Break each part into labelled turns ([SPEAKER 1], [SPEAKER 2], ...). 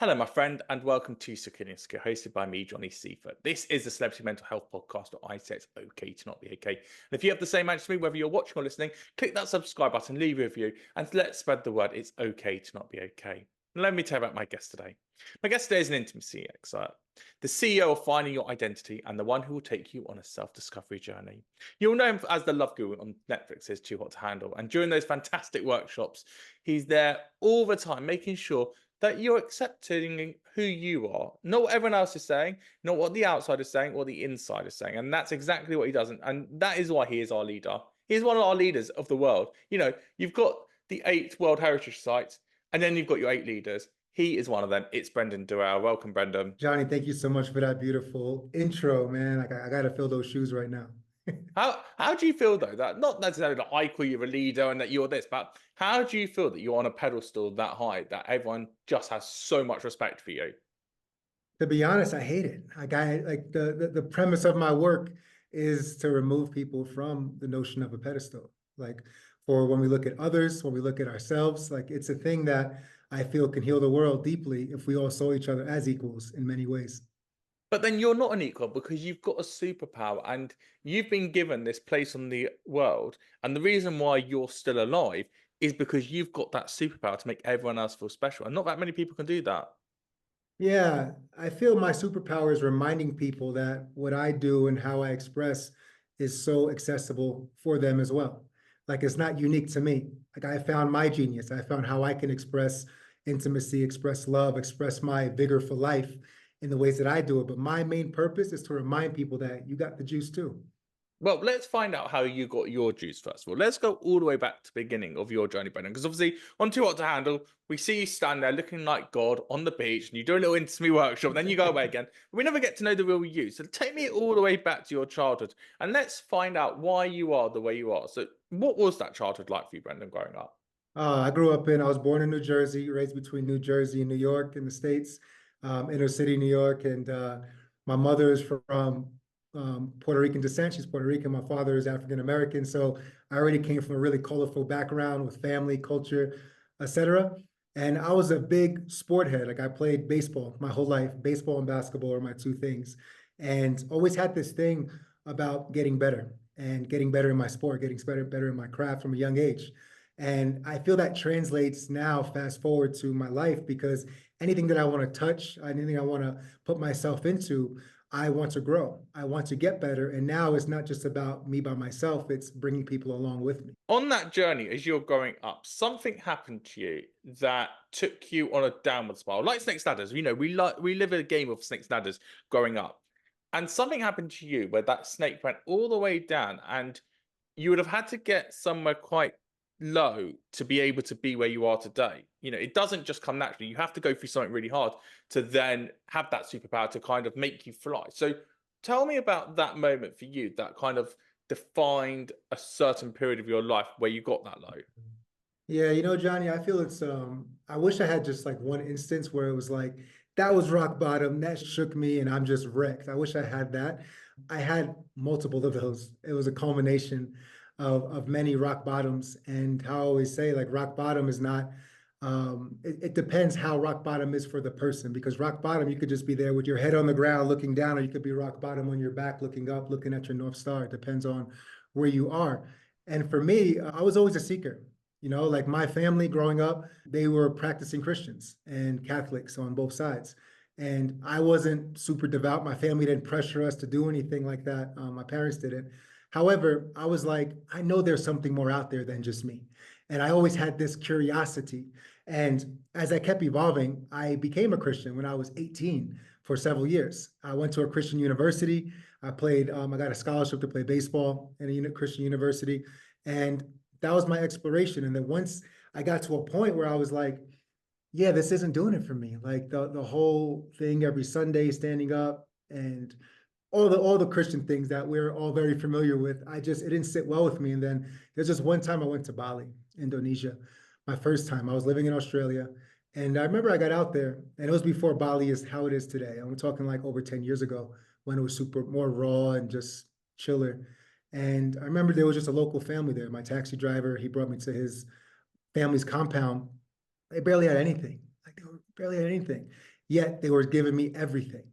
[SPEAKER 1] Hello, my friend, and welcome to Circadian Skill, hosted by me, Johnny Seifert. This is a celebrity mental health podcast where I say it's okay to not be okay. And if you have the same answer to me, whether you're watching or listening, click that subscribe button, leave a review, and let's spread the word it's okay to not be okay. Let me tell you about my guest today. My guest today is an intimacy expert, the CEO of Finding Your Identity, and the one who will take you on a self-discovery journey. You'll know him as the Love Guru on Netflix's Too Hot to Handle, and during those fantastic workshops, he's there all the time, making sure that you're accepting who you are, not what everyone else is saying, not what the outside is saying or the inside is saying. And that's exactly what he does. And that is why he is our leader. He's one of our leaders of the world. You've got the 8 World Heritage Sites, and then you've got your 8 leaders. He is one of them. It's Brenden Durell. Welcome, Brenden.
[SPEAKER 2] Johnny, thank you so much for that beautiful intro, man. I got to fill those shoes right now.
[SPEAKER 1] How do you feel though that not necessarily that I call you a leader and that you're this, but how do you feel that you're on a pedestal that high that everyone just has so much respect for you?
[SPEAKER 2] To be honest, I hate it. Like the premise of my work is to remove people from the notion of a pedestal. Like for when we look at others, when we look at ourselves, like it's a thing that I feel can heal the world deeply if we all saw each other as equals in many ways.
[SPEAKER 1] But then you're not an equal because you've got a superpower and you've been given this place on the world. And the reason why you're still alive is because you've got that superpower to make everyone else feel special. And not that many people can do that.
[SPEAKER 2] Yeah, I feel my superpower is reminding people that what I do and how I express is so accessible for them as well. Like it's not unique to me. Like I found my genius. I found how I can express intimacy, express love, express my vigor for life in the ways that I do it. But my main purpose is to remind people that you got the juice too.
[SPEAKER 1] Well, let's find out how you got your juice first of all. Let's go all the way back to the beginning of your journey, Brendan. Because obviously, on Too Hot to Handle, we see you stand there looking like God on the beach, and you do a little intimacy workshop, and then you go away again. We never get to know the real you. So take me all the way back to your childhood, and let's find out why you are the way you are. So, what was that childhood like for you, Brendan, growing up?
[SPEAKER 2] I was born in New Jersey, raised between New Jersey and New York in the States, inner city New York. And my mother is from Puerto Rican descent. She's Puerto Rican. My father is African American. So I already came from a really colorful background with family, culture, etc. And I was a big sport head. Like I played baseball my whole life. Baseball and basketball are my two things. And always had this thing about getting better and getting better in my sport, getting better in my craft from a young age. And I feel that translates now, fast forward to my life, because anything that I want to touch, anything I want to put myself into, I want to grow. I want to get better. And now it's not just about me by myself, it's bringing people along with me.
[SPEAKER 1] On that journey, as you're growing up, something happened to you that took you on a downward spiral, like snakes ladders. We live in a game of snakes ladders growing up, and something happened to you where that snake went all the way down, and you would have had to get somewhere quite low to be able to be where you are today. It doesn't just come naturally. You have to go through something really hard to then have that superpower to kind of make you fly. So tell me about that moment for you that kind of defined a certain period of your life where you got that low.
[SPEAKER 2] Yeah, Johnny, I feel I wish I had just like one instance where it was like, that was rock bottom, that shook me, and I'm just wrecked. I wish I had that. I had multiple of those. It was a culmination of many rock bottoms. And how I always say, like, rock bottom is not, it depends how rock bottom is for the person, because rock bottom, you could just be there with your head on the ground looking down, or you could be rock bottom on your back looking up, looking at your North Star. It depends on where you are. And for me, I was always a seeker. Like my family growing up, they were practicing Christians and Catholics on both sides. And I wasn't super devout. My family didn't pressure us to do anything like that. My parents didn't. However, I was like, I know there's something more out there than just me. And I always had this curiosity. And as I kept evolving, I became a Christian when I was 18 for several years. I went to a Christian university. I got a scholarship to play baseball in a Christian university. And that was my exploration. And then once I got to a point where I was like, yeah, this isn't doing it for me. Like the whole thing every Sunday, standing up and all the Christian things that we're all very familiar with. It didn't sit well with me. And then there's just one time I went to Bali, Indonesia, my first time. I was living in Australia. And I remember I got out there, and it was before Bali is how it is today. I'm talking like over 10 years ago, when it was super more raw and just chiller. And I remember there was just a local family there. My taxi driver, he brought me to his family's compound. They barely had anything. Like barely had anything. Yet they were giving me everything.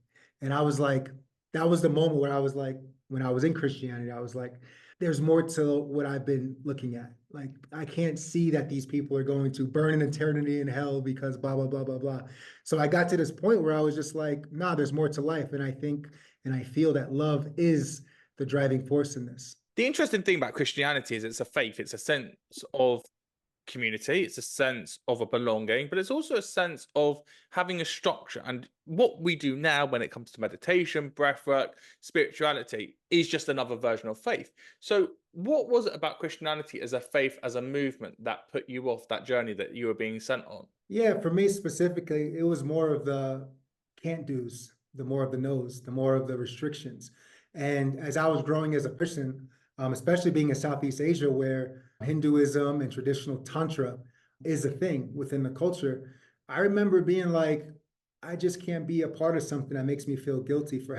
[SPEAKER 2] And I was like, that was the moment where I was like, when I was in Christianity, I was like, there's more to what I've been looking at. Like, I can't see that these people are going to burn an eternity in hell because blah, blah, blah, blah, blah. So I got to this point where I was just like, nah, there's more to life. And I think and I feel that love is the driving force in this.
[SPEAKER 1] The interesting thing about Christianity is it's a faith, it's a sense of community, it's a sense of a belonging, but it's also a sense of having a structure. And what we do now when it comes to meditation, breathwork, spirituality is just another version of faith. So what was it about Christianity as a faith, as a movement, that put you off that journey that you were being sent on?
[SPEAKER 2] Yeah, for me specifically, it was more of the can't do's, the more of the no's, the more of the restrictions. And as I was growing as a person, especially being in Southeast Asia, where Hinduism and traditional Tantra is a thing within the culture, I remember being like, I just can't be a part of something that makes me feel guilty for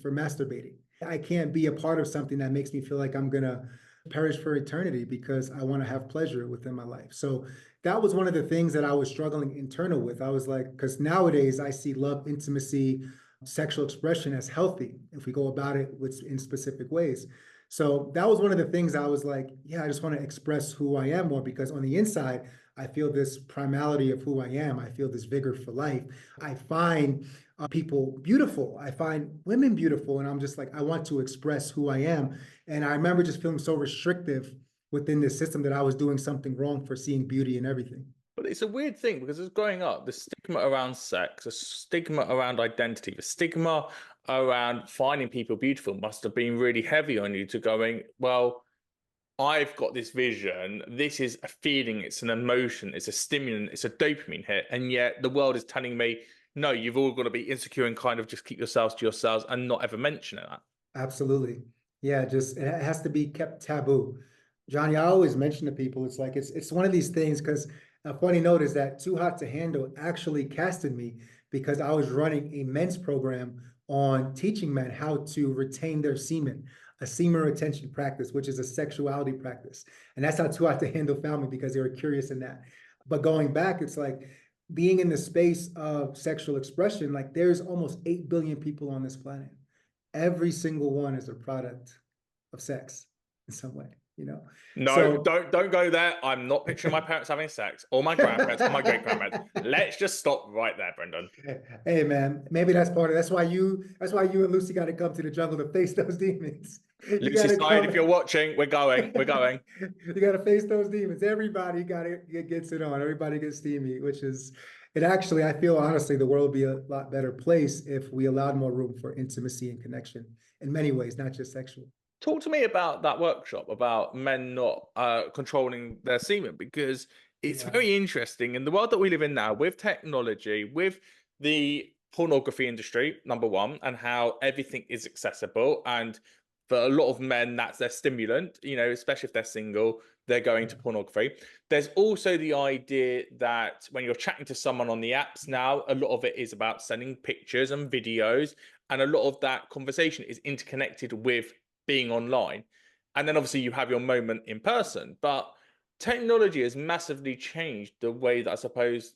[SPEAKER 2] masturbating. I can't be a part of something that makes me feel like I'm gonna perish for eternity because I want to have pleasure within my life. So that was one of the things that I was struggling internal with. I was like, because nowadays I see love, intimacy, sexual expression as healthy if we go about it in specific ways. So that was one of the things I was like, yeah, I just want to express who I am more because on the inside, I feel this primality of who I am. I feel this vigor for life. I find people beautiful. I find women beautiful. And I'm just like, I want to express who I am. And I remember just feeling so restrictive within this system that I was doing something wrong for seeing beauty in everything.
[SPEAKER 1] But it's a weird thing because as growing up, the stigma around sex, the stigma around identity, the stigma around finding people beautiful must have been really heavy on you to going, well, I've got this vision. This is a feeling. It's an emotion. It's a stimulant. It's a dopamine hit. And yet the world is telling me, no, you've all got to be insecure and kind of just keep yourselves to yourselves and not ever mention it.
[SPEAKER 2] Absolutely. Yeah, just it has to be kept taboo. Johnny, I always mention to people, it's like it's one of these things because a funny note is that Too Hot to Handle actually casted me because I was running a men's program on teaching men how to retain their semen, a semen retention practice, which is a sexuality practice. And that's how Too Hot to Handle found me because they were curious in that. But going back, it's like being in the space of sexual expression, like there's almost 8 billion people on this planet. Every single one is a product of sex in some way, you know?
[SPEAKER 1] No,
[SPEAKER 2] So
[SPEAKER 1] don't go there. I'm not picturing my parents having sex or my grandparents or my great grandparents. Let's just stop right there, Brenden.
[SPEAKER 2] hey man, maybe that's why you and Lucy got to come to the jungle to face those demons. You got
[SPEAKER 1] Lucy
[SPEAKER 2] to
[SPEAKER 1] side,
[SPEAKER 2] come.
[SPEAKER 1] if you're watching, we're going. We're going.
[SPEAKER 2] You got to face those demons. Everybody gets it on. Everybody gets steamy, which is it actually, I feel honestly the world would be a lot better place if we allowed more room for intimacy and connection in many ways, not just sexual.
[SPEAKER 1] Talk to me about that workshop about men not controlling their semen because it's
[SPEAKER 2] Yeah.
[SPEAKER 1] very interesting in the world that we live in now with technology, with the pornography industry, number one, and how everything is accessible. And for a lot of men, that's their stimulant, you know, especially if they're single, they're going to pornography. There's also the idea that when you're chatting to someone on the apps now, a lot of it is about sending pictures and videos. And a lot of that conversation is interconnected with being online. And then obviously you have your moment in person. But technology has massively changed the way that I suppose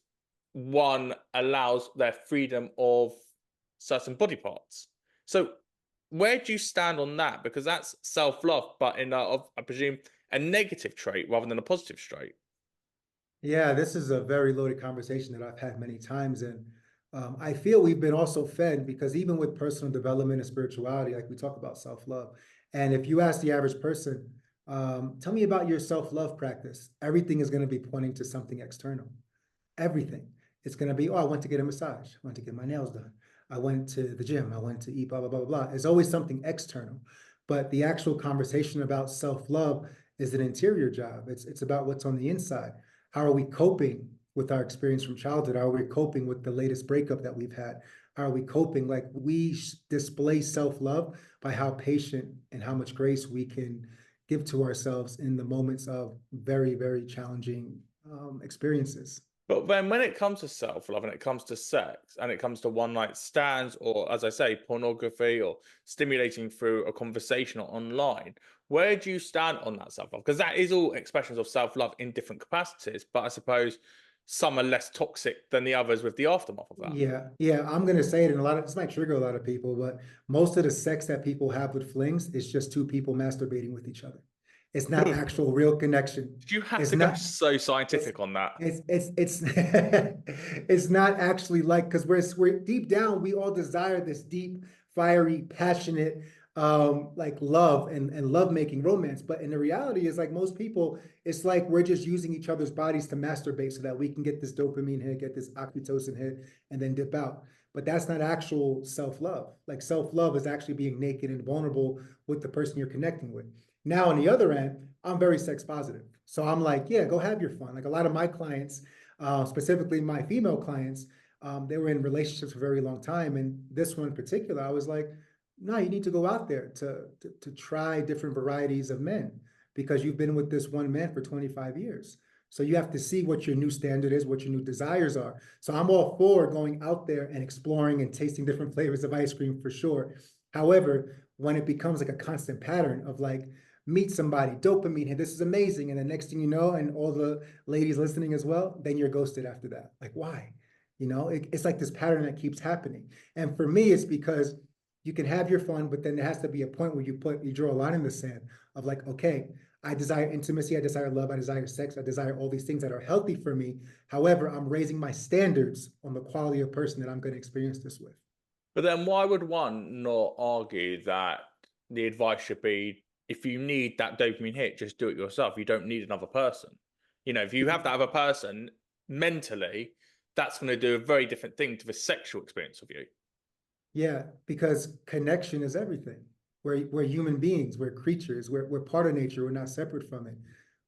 [SPEAKER 1] one allows their freedom of certain body parts. So where do you stand on that? Because that's self-love, but I presume, a negative trait rather than a positive trait.
[SPEAKER 2] Yeah, this is a very loaded conversation that I've had many times. And I feel we've been also fed because even with personal development and spirituality, like we talk about self-love. And if you ask the average person, tell me about your self-love practice, everything is going to be pointing to something external. Everything. It's going to be, oh, I went to get a massage. I went to get my nails done. I went to the gym. I went to eat, blah, blah, blah, blah. It's always something external. But the actual conversation about self-love is an interior job. It's about what's on the inside. How are we coping with our experience from childhood? How are we coping with the latest breakup that we've had? How are we coping? Like we display self-love by how patient and how much grace we can give to ourselves in the moments of very, very challenging experiences.
[SPEAKER 1] But then when it comes to self-love and it comes to sex and it comes to one-night stands or, as I say, pornography or stimulating through a conversation online, where do you stand on that self-love? Because that is all expressions of self-love in different capacities. But I suppose some are less toxic than the others with the aftermath of that.
[SPEAKER 2] Yeah, yeah, I'm gonna say it, and this might trigger a lot of people, but most of the sex that people have with flings is just two people masturbating with each other. It's not actual real connection.
[SPEAKER 1] You have
[SPEAKER 2] It's
[SPEAKER 1] to go
[SPEAKER 2] not.
[SPEAKER 1] so
[SPEAKER 2] It's
[SPEAKER 1] scientific on that.
[SPEAKER 2] it's it's not actually like, because we're deep down, we all desire this deep, fiery, passionate like love and love making romance. But in the reality is, like, most people, it's like we're just using each other's bodies to masturbate so that we can get this dopamine hit, get this oxytocin hit, and then dip out. But that's not actual self-love. Like, self-love is actually being naked and vulnerable with the person you're connecting with. Now, on the other end, I'm very sex positive. So I'm like, yeah, go have your fun. Like, a lot of my clients, specifically my female clients, they were in relationships for a very long time. And this one in particular, I was like, no, you need to go out there to try different varieties of men, because you've been with this one man for 25 years. So you have to see what your new standard is, what your new desires are. So I'm all for going out there and exploring and tasting different flavors of ice cream for sure. However, when it becomes like a constant pattern of like, meet somebody, dopamine, and this is amazing, and the next thing you know, and all the ladies listening as well, then you're ghosted after that. Like, why? It's like this pattern that keeps happening. And for me, it's because you can have your fun, but then there has to be a point where you draw a line in the sand of like, okay, I desire intimacy, I desire love, I desire sex, I desire all these things that are healthy for me. However, I'm raising my standards on the quality of person that I'm going to experience this with.
[SPEAKER 1] But then why would one not argue that the advice should be, if you need that dopamine hit, just do it yourself. You don't need another person. If you have that other person mentally, that's going to do a very different thing to the sexual experience of you.
[SPEAKER 2] Yeah, because connection is everything. We're human beings, we're creatures, we're part of nature, we're not separate from it.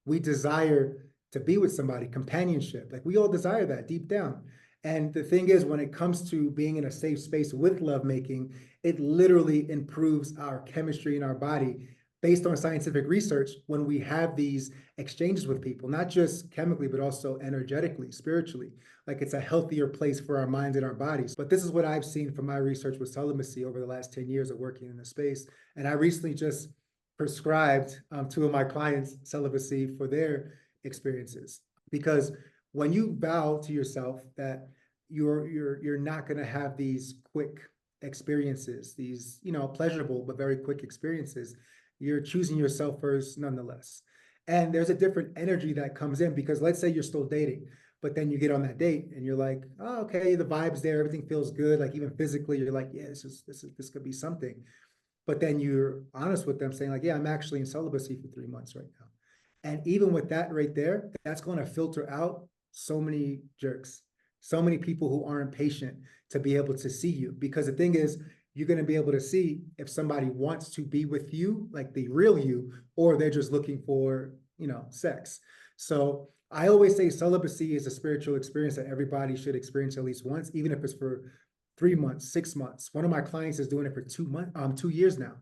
[SPEAKER 2] We desire to be with somebody, companionship. Like, we all desire that deep down. And the thing is, when it comes to being in a safe space with lovemaking, it literally improves our chemistry in our body based on scientific research when we have these exchanges with people, not just chemically, but also energetically, spiritually. Like, it's a healthier place for our minds and our bodies. But this is what I've seen from my research with celibacy over the last 10 years of working in the space. And I recently just prescribed two of my clients celibacy for their experiences. Because when you vow to yourself that you're not going to have these quick experiences, these, pleasurable but very quick experiences, you're choosing yourself first nonetheless. And there's a different energy that comes in, because let's say you're still dating, but then you get on that date and you're like, oh, okay, the vibe's there, everything feels good. Like, even physically, you're like, yeah, this could be something. But then you're honest with them, saying like, yeah, I'm actually in celibacy for 3 months right now. And even with that right there, that's going to filter out so many jerks, so many people who aren't patient to be able to see you. Because the thing is, you're going to be able to see if somebody wants to be with you, like the real you, or they're just looking for, sex. So I always say celibacy is a spiritual experience that everybody should experience at least once, even if it's for 3 months, 6 months. One of my clients is doing it for 2 months, 2 years now.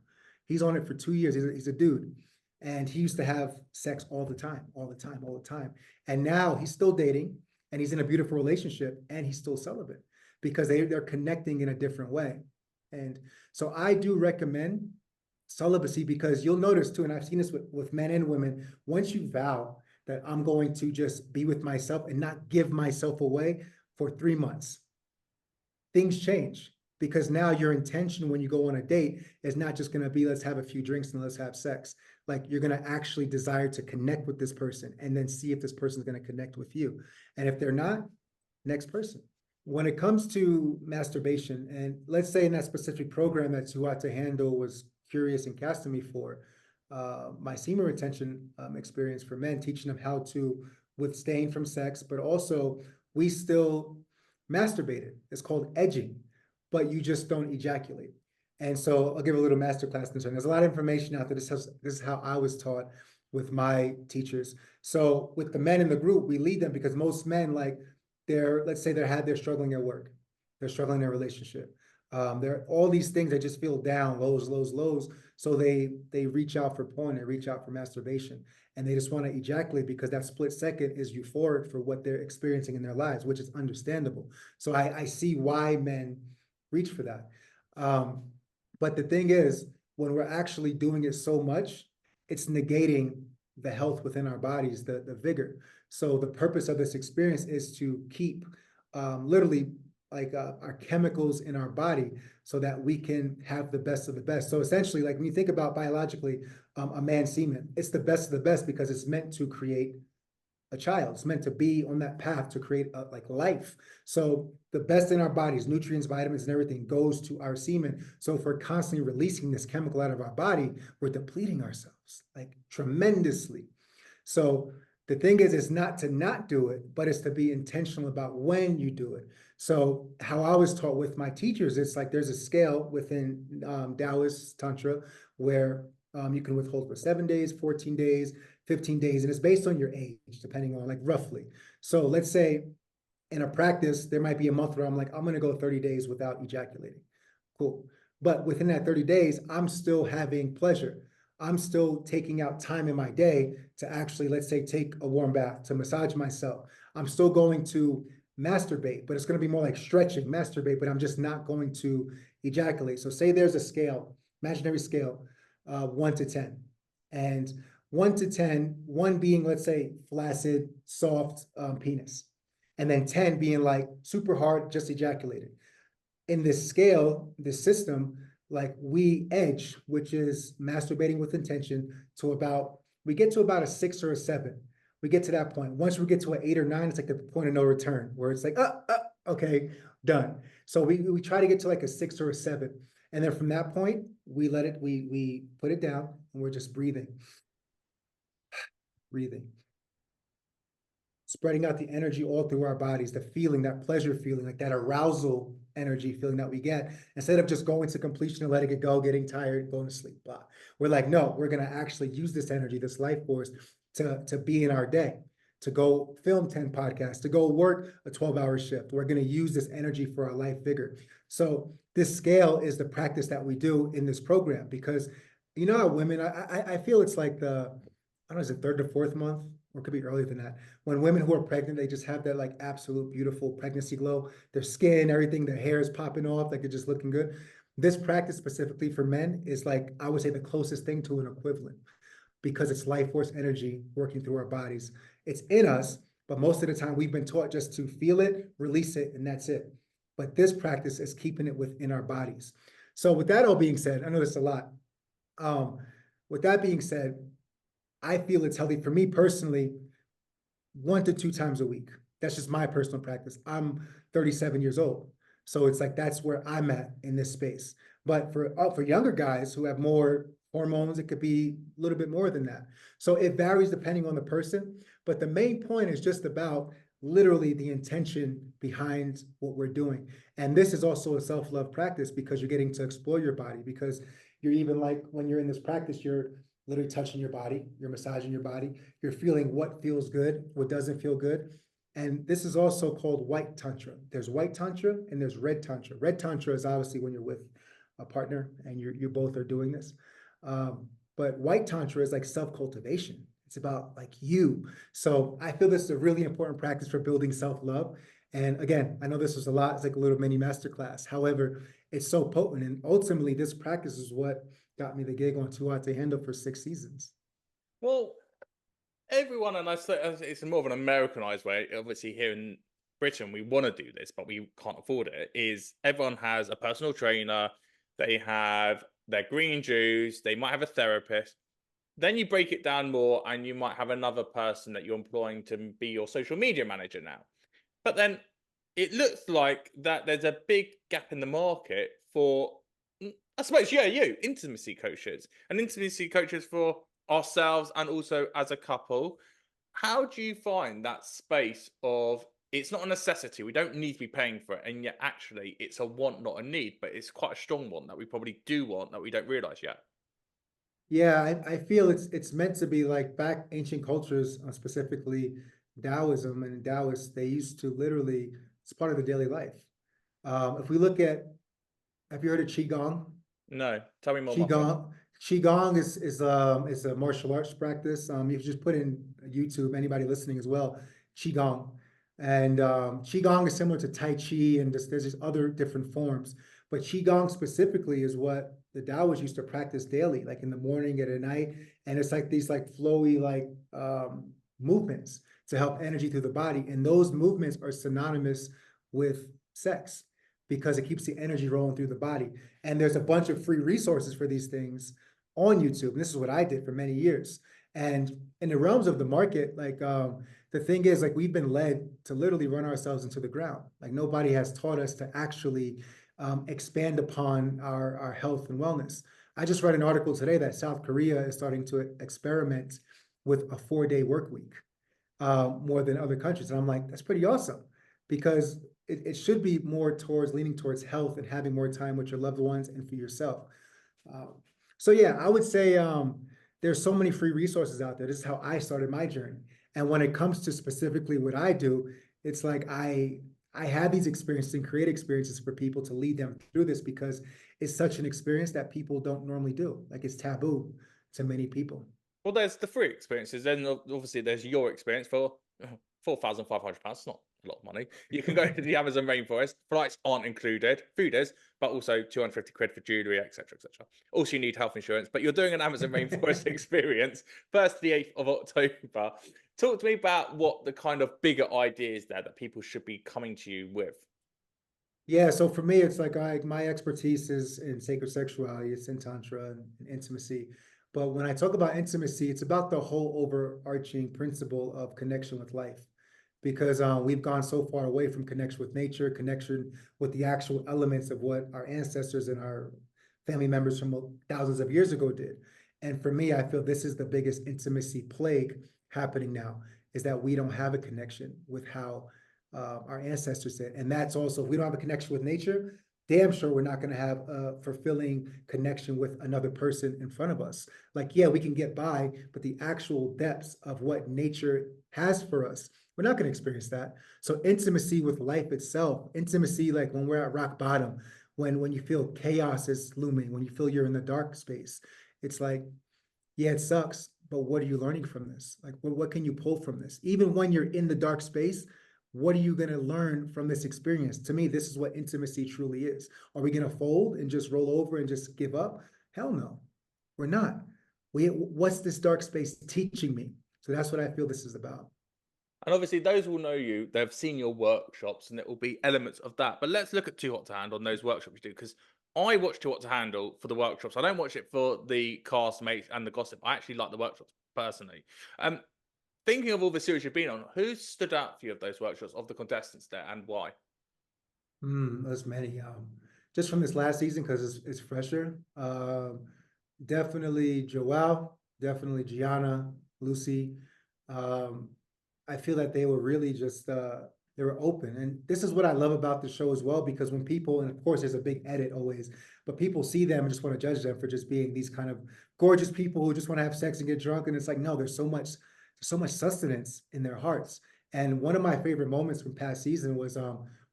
[SPEAKER 2] He's on it for 2 years. He's a dude. And he used to have sex all the time, all the time, all the time. And now he's still dating, and he's in a beautiful relationship, and he's still celibate, because they're connecting in a different way. And so I do recommend celibacy, because you'll notice too, and I've seen this with men and women, once you vow that I'm going to just be with myself and not give myself away for 3 months, things change, because now your intention when you go on a date is not just going to be, let's have a few drinks and let's have sex. Like, you're going to actually desire to connect with this person, and then see if this person is going to connect with you. And if they're not, next person. When it comes to masturbation, and let's say in that specific program that Suhata Handle was curious and casting me for, my semen retention experience for men, teaching them how to withstand from sex, but also we still masturbated. It's called edging, but you just don't ejaculate. And so I'll give a little masterclass concern. There's a lot of information out there. This is how I was taught with my teachers. So with the men in the group, we lead them, because most men, like, let's say they're struggling at work, they're struggling in their relationship. There are all these things that just feel down, lows, lows, lows. So they reach out for porn, they reach out for masturbation, and they just want to ejaculate, because that split second is euphoric for what they're experiencing in their lives, which is understandable. So I see why men reach for that. But the thing is, when we're actually doing it so much, it's negating the health within our bodies, the vigor. So the purpose of this experience is to keep literally like our chemicals in our body so that we can have the best of the best. So essentially, like when you think about biologically, a man's semen, it's the best of the best because it's meant to create a child. It's meant to be on that path to create like life. So the best in our bodies, nutrients, vitamins, and everything goes to our semen. So if we're constantly releasing this chemical out of our body, we're depleting ourselves like tremendously. So the thing is not to not do it, but it's to be intentional about when you do it. So how I was taught with my teachers, it's like there's a scale within Taoist Tantra where you can withhold for 7 days, 14 days, 15 days, and it's based on your age, depending on like roughly. So let's say in a practice, there might be a month where I'm like, I'm going to go 30 days without ejaculating. Cool. But within that 30 days, I'm still having pleasure. I'm still taking out time in my day to actually, let's say, take a warm bath, to massage myself. I'm still going to masturbate, but it's going to be more like stretching, masturbate, but I'm just not going to ejaculate. So say there's a scale, imaginary scale, 1 to 10. And 1 to 10, 1 being, let's say, flaccid, soft penis. And then 10 being like super hard, just ejaculated. In this scale, this system, like we edge, which is masturbating with intention, to about, we get to about a 6 or a 7. We get to that point. Once we get to an 8 or 9, it's like the point of no return, where it's like, okay, done. So we try to get to like a 6 or a 7. And then from that point, we let it, we put it down and we're just breathing, spreading out the energy all through our bodies, the feeling, that pleasure feeling, like that arousal energy feeling that we get, instead of just going to completion and letting it go, getting tired, going to sleep, blah. We're like, no, we're going to actually use this energy, this life force to be in our day, to go film 10 podcasts, to go work a 12-hour shift. We're going to use this energy for our life vigor. So this scale is the practice that we do in this program, because you know how women, I feel it's like the, I don't know, is it 3rd to 4th month? Or it could be earlier than that. When women who are pregnant, they just have that like absolute beautiful pregnancy glow. Their skin, everything, their hair is popping off, like they're just looking good. This practice specifically for men is like, I would say the closest thing to an equivalent, because it's life force energy working through our bodies. It's in us, but most of the time we've been taught just to feel it, release it, and that's it. But this practice is keeping it within our bodies. So with that all being said, I know that's a lot. With that being said, I feel it's healthy for me personally, 1 to 2 times a week. That's just my personal practice. I'm 37 years old. So it's like, that's where I'm at in this space. But for younger guys who have more hormones, it could be a little bit more than that. So it varies depending on the person. But the main point is just about literally the intention behind what we're doing. And this is also a self-love practice, because you're getting to explore your body, because you're even like, when you're in this practice, you're literally touching your body, you're massaging your body, you're feeling what feels good, what doesn't feel good. And this is also called white tantra. There's white tantra and there's red tantra. Red tantra is obviously when you're with a partner and you both are doing this. But white tantra is like self-cultivation. It's about like you. So I feel this is a really important practice for building self-love. And again, I know this was a lot, it's like a little mini masterclass. However, it's so potent. And ultimately, this practice is what got me the gig on Too Hot to Handle for 6 seasons.
[SPEAKER 1] Well, everyone, and I say it's more of an Americanized way. Obviously, here in Britain, we want to do this, but we can't afford it. Is everyone has a personal trainer, they have their green juice, they might have a therapist. Then you break it down more, and you might have another person that you're employing to be your social media manager now. But then it looks like that there's a big gap in the market for, I suppose, yeah, intimacy coaches and intimacy coaches for ourselves and also as a couple. How do you find that space of, it's not a necessity, we don't need to be paying for it, and yet actually it's a want, not a need, but it's quite a strong one that we probably do want that we don't realize yet?
[SPEAKER 2] Yeah, I feel it's meant to be like back ancient cultures, specifically Taoism and Taoists, they used to literally, it's part of the daily life. If we look at, have you heard of Qigong?
[SPEAKER 1] No, tell me more, my friend.
[SPEAKER 2] Qigong is a martial arts practice. You just put in YouTube, anybody listening as well, Qigong. And Qigong is similar to Tai Chi, and there's these other different forms. But Qigong specifically is what the Taoists used to practice daily, like in the morning and at night. And it's like these like flowy, like movements to help energy through the body. And those movements are synonymous with sex because it keeps the energy rolling through the body. And there's a bunch of free resources for these things on YouTube. And this is what I did for many years. And in the realms of the market, like the thing is, like we've been led to literally run ourselves into the ground. Like nobody has taught us to actually expand upon our health and wellness. I just read an article today that South Korea is starting to experiment with a 4-day work week more than other countries. And I'm like, that's pretty awesome because it should be more towards leaning towards health and having more time with your loved ones and for yourself. So yeah, I would say there's so many free resources out there. This is how I started my journey. And when it comes to specifically what I do, it's like I have these experiences and create experiences for people to lead them through this because it's such an experience that people don't normally do. Like it's taboo to many people.
[SPEAKER 1] Well, there's the free experiences. Then obviously there's your experience for £4,500. It's not a lot of money. You can go to the Amazon rainforest. Flights aren't included. Food is, but also 250 quid for jewelry, etc., etc. Also, you need health insurance. But you're doing an Amazon rainforest experience. 1st to the 8th of October. Talk to me about what the kind of bigger ideas there that people should be coming to you with.
[SPEAKER 2] Yeah, so for me, it's like my expertise is in sacred sexuality, it's in tantra and intimacy. But when I talk about intimacy, it's about the whole overarching principle of connection with life, because we've gone so far away from connection with nature, connection with the actual elements of what our ancestors and our family members from thousands of years ago did. And for me, I feel this is the biggest intimacy plague happening now, is that we don't have a connection with how our ancestors did. And that's also, if we don't have a connection with nature, damn sure we're not going to have a fulfilling connection with another person in front of us. Like, yeah, we can get by, but the actual depths of what nature has for us, we're not going to experience that. So intimacy with life itself, intimacy, like when we're at rock bottom, when you feel chaos is looming, when you feel you're in the dark space, it's like, yeah, it sucks, but what are you learning from this? Like, what can you pull from this? Even when you're in the dark space, what are you going to learn from this experience? To me, this is what intimacy truly is. Are we going to fold and just roll over and just give up? Hell no, we're not. What's this dark space teaching me? So that's what I feel this is about.
[SPEAKER 1] And obviously, those who will know you, they've seen your workshops, and it will be elements of that. But let's look at Too Hot to Handle on those workshops you do, because I watch Too Hot to Handle for the workshops. I don't watch it for the cast mates and the gossip. I actually like the workshops personally. Thinking of all the series you've been on, who stood out for you of those workshops, of the contestants there, and why?
[SPEAKER 2] There's many. Just from this last season, because it's fresher. Definitely Joelle, definitely Gianna, Lucy. I feel that they were really just they were open. And this is what I love about the show as well, because when people, and of course there's a big edit always, but people see them and just want to judge them for just being these kind of gorgeous people who just want to have sex and get drunk. And it's like, no, there's so much sustenance in their hearts. And one of my favorite moments from past season was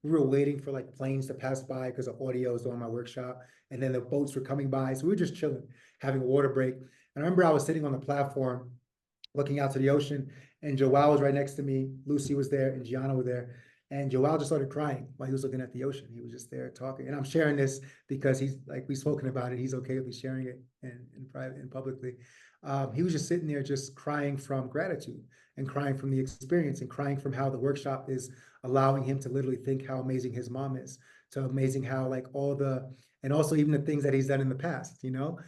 [SPEAKER 2] we were waiting for like planes to pass by because the audio was doing my workshop, and then the boats were coming by. So we were just chilling, having a water break. And I remember I was sitting on the platform looking out to the ocean, and Joelle was right next to me. Lucy was there, and Gianna were there. And Joelle just started crying while he was looking at the ocean. He was just there talking. And I'm sharing this because he's like, we've spoken about it. He's okay with me sharing it in private and publicly. He was just sitting there just crying from gratitude and crying from the experience and crying from how the workshop is allowing him to literally think how amazing his mom is, to amazing how like and also even the things that he's done in the past, you know?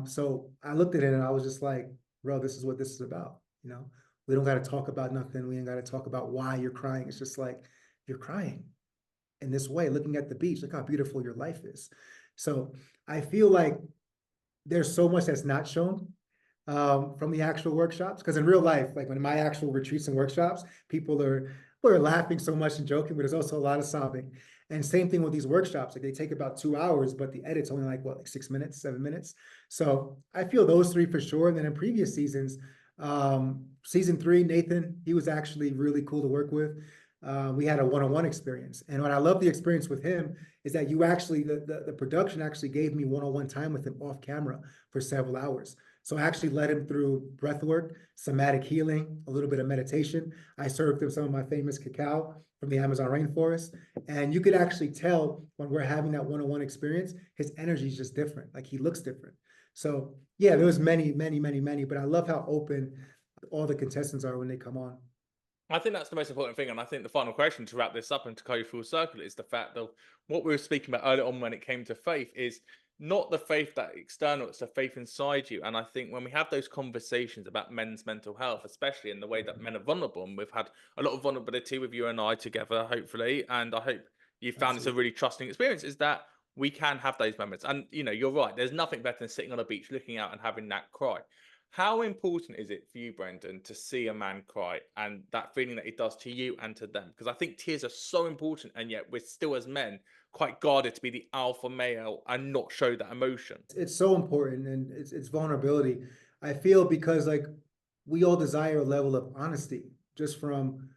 [SPEAKER 2] So I looked at it and I was just like, bro, this is what this is about, you know? We don't got to talk about nothing. We ain't got to talk about why you're crying. It's just like, you're crying in this way, looking at the beach. Look how beautiful your life is. So I feel like there's so much that's not shown from the actual workshops. Because in real life, like when my actual retreats and workshops, people are laughing so much and joking, but there's also a lot of sobbing. And same thing with these workshops. Like they take about 2 hours, but the edit's only like what, like 6 minutes, 7 minutes. So I feel those three for sure. And then in previous seasons, season 3, Nathan, he was actually really cool to work with. We had a one-on-one experience. And what I love the experience with him is that you actually, the production actually gave me one-on-one time with him off camera for several hours. So I actually led him through breath work, somatic healing, a little bit of meditation. I served him some of my famous cacao from the Amazon rainforest. And you could actually tell when we're having that one-on-one experience, his energy is just different. Like he looks different. So yeah, there was many, but I love how open all the contestants are when they come on.
[SPEAKER 1] I think that's the most important thing, and I think the final question to wrap this up and to go full circle is the fact that what we were speaking about earlier on when it came to faith is not the faith that external, it's the faith inside you. And I think when we have those conversations about men's mental health, especially in the way that men are vulnerable, and we've had a lot of vulnerability with you and I together, hopefully, and I hope you found this a
[SPEAKER 2] Absolutely.
[SPEAKER 1] really trusting experience, is that we can have those moments. And you're right, there's nothing better than sitting on a beach looking out and having that cry. How important is it for you, Brenden, to see a man cry and that feeling that it does to you and to them? Because I think tears are so important, and yet we're still, as men, quite guarded to be the alpha male and not show that emotion.
[SPEAKER 2] It's so important, and it's vulnerability. I feel because like we all desire a level of honesty just from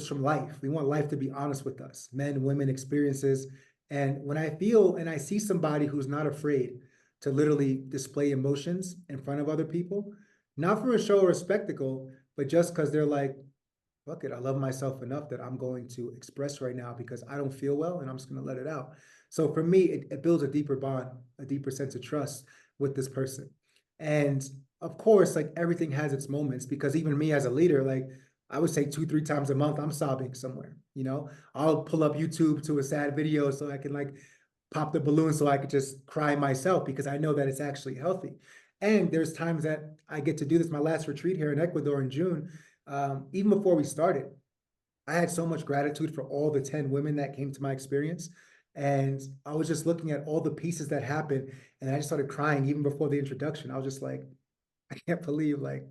[SPEAKER 2] life. We want life to be honest with us, men, women, experiences. And when I feel and I see somebody who's not afraid to literally display emotions in front of other people, not for a show or a spectacle, but just because they're like, fuck it, I love myself enough that I'm going to express right now because I don't feel well and I'm just going to let it out. So for me, it builds a deeper bond, a deeper sense of trust with this person. And of course, like everything has its moments because even me as a leader, like I would say 2, 3 times a month, I'm sobbing somewhere. I'll pull up YouTube to a sad video so I can like pop the balloon so I could just cry myself because I know that it's actually healthy. And there's times that I get to do this. My last retreat here in Ecuador in June, even before we started, I had so much gratitude for all the 10 women that came to my experience. And I was just looking at all the pieces that happened, and I just started crying even before the introduction. I was just like, I can't believe like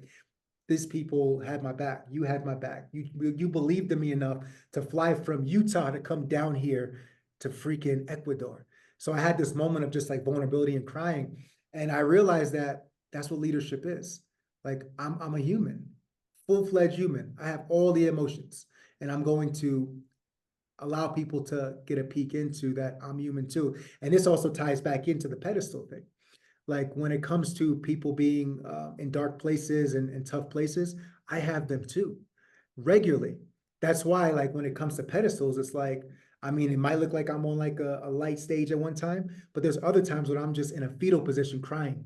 [SPEAKER 2] these people had my back. You had my back. You believed in me enough to fly from Utah to come down here to freaking Ecuador. So I had this moment of just like vulnerability and crying. And I realized that that's what leadership is. Like I'm a human, full-fledged human. I have all the emotions, and I'm going to allow people to get a peek into that I'm human too. And this also ties back into the pedestal thing. Like when it comes to people being in dark places and tough places, I have them too, regularly. That's why, like when it comes to pedestals, it's like, I mean, it might look like I'm on like a light stage at one time, but there's other times when I'm just in a fetal position crying.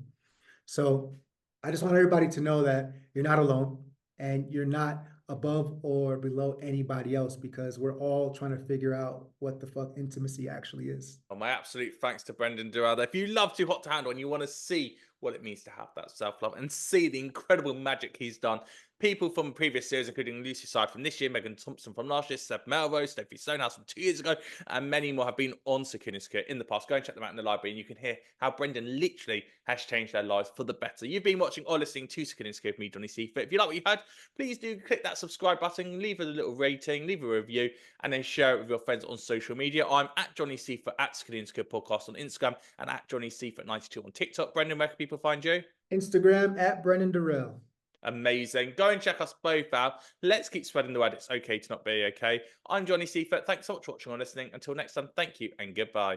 [SPEAKER 2] So I just want everybody to know that you're not alone and you're not above or below anybody else because we're all trying to figure out what the fuck intimacy actually is.
[SPEAKER 1] Well, my absolute thanks to Brenden Durell. If you love Too Hot to Handle and you want to see what it means to have that self love and see the incredible magic he's done, people from previous series, including Lucy Side from this year, Megan Thompson from last year, Seb Melrose, Sophie Stonehouse from 2 years ago, and many more have been on Secure and Secure in the past. Go and check them out in the library, and you can hear how Brenden literally has changed their lives for the better. You've been watching or listening to Secure and Secure with me, Johnny Seifert. If you like what you heard, please do click that subscribe button, leave a little rating, leave a review, and then share it with your friends on social media. I'm at Johnny Seifert at Secure and Secure Podcast on Instagram and at Johnny Seifert 92 on TikTok. Brenden, where can people find you?
[SPEAKER 2] Instagram at Brenden Durell.
[SPEAKER 1] Amazing. Go and check us both out. Let's keep spreading the word. It's okay to not be okay. I'm Johnny Seifert. Thanks so much for watching or listening. Until next time, thank you and goodbye.